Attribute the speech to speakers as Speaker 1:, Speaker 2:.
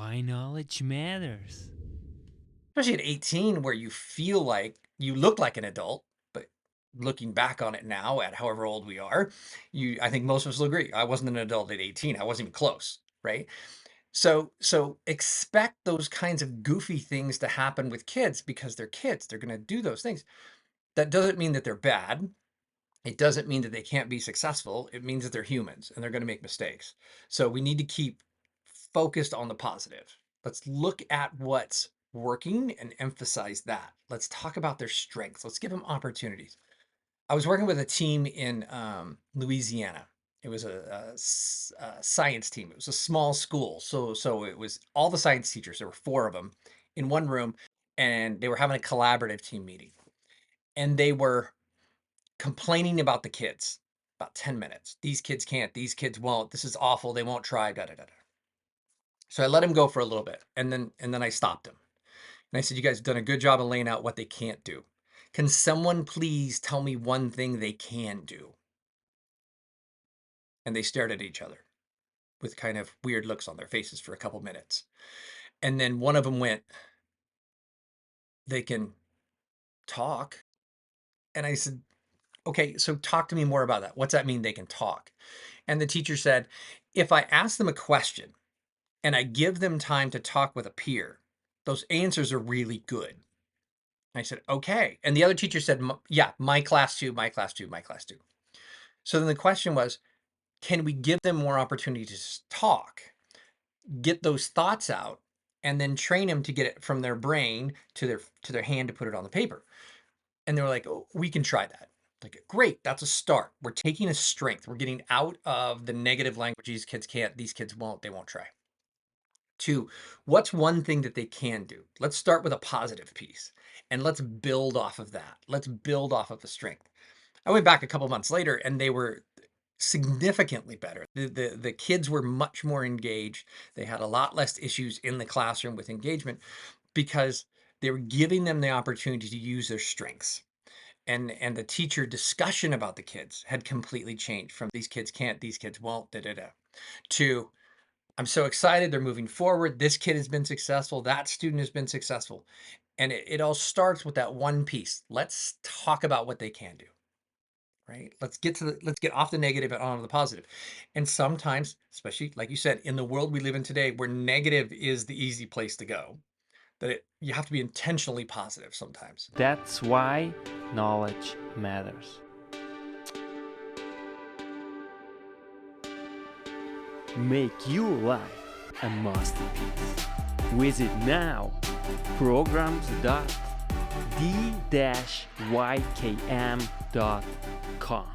Speaker 1: Why knowledge matters.
Speaker 2: Especially at 18, where you feel like you look like an adult, but looking back on it now at however old we are, I think most of us will agree. I wasn't an adult at 18. I wasn't even close, right? So expect those kinds of goofy things to happen with kids because they're kids. They're going to do those things. That doesn't mean that they're bad. It doesn't mean that they can't be successful. It means that they're humans and they're going to make mistakes. So we need to keep focused on the positive. Let's look at what's working and emphasize that. Let's talk about their strengths. Let's give them opportunities. I was working with a team in Louisiana. It was a science team. It was a small school. So it was all the science teachers. There were four of them in one room, and they were having a collaborative team meeting. And they were complaining about the kids about 10 minutes. These kids can't, these kids won't, this is awful, they won't try, da da da da. So I let him go for a little bit and then I stopped him. And I said, you guys have done a good job of laying out what they can't do. Can someone please tell me one thing they can do? And they stared at each other with kind of weird looks on their faces for a couple minutes. And then one of them went, they can talk. And I said, okay, so talk to me more about that. What's that mean, they can talk? And the teacher said, if I ask them a question and I give them time to talk with a peer, those answers are really good. I said, okay. And the other teacher said, yeah, my class too, my class too, my class too. So then the question was, can we give them more opportunities to talk, get those thoughts out, and then train them to get it from their brain to their hand to put it on the paper? And they were like, oh, we can try that. Like, great, that's a start. We're taking a strength. We're getting out of the negative language. These kids can't, these kids won't, they won't try. Two, what's one thing that they can do? Let's start with a positive piece and let's build off of that. Let's build off of the strength. I went back a couple months later and they were significantly better. The kids were much more engaged. They had a lot less issues in the classroom with engagement because they were giving them the opportunity to use their strengths. And the teacher discussion about the kids had completely changed from these kids can't, these kids won't, da da da, to I'm so excited. They're moving forward. This kid has been successful. That student has been successful. And it all starts with that one piece. Let's talk about what they can do, right? Let's get off the negative and on to the positive. And sometimes, especially like you said, in the world we live in today, where negative is the easy place to go, you have to be intentionally positive sometimes.
Speaker 1: That's why knowledge matters. Make your life a masterpiece. Visit now programs.d-ykm.com.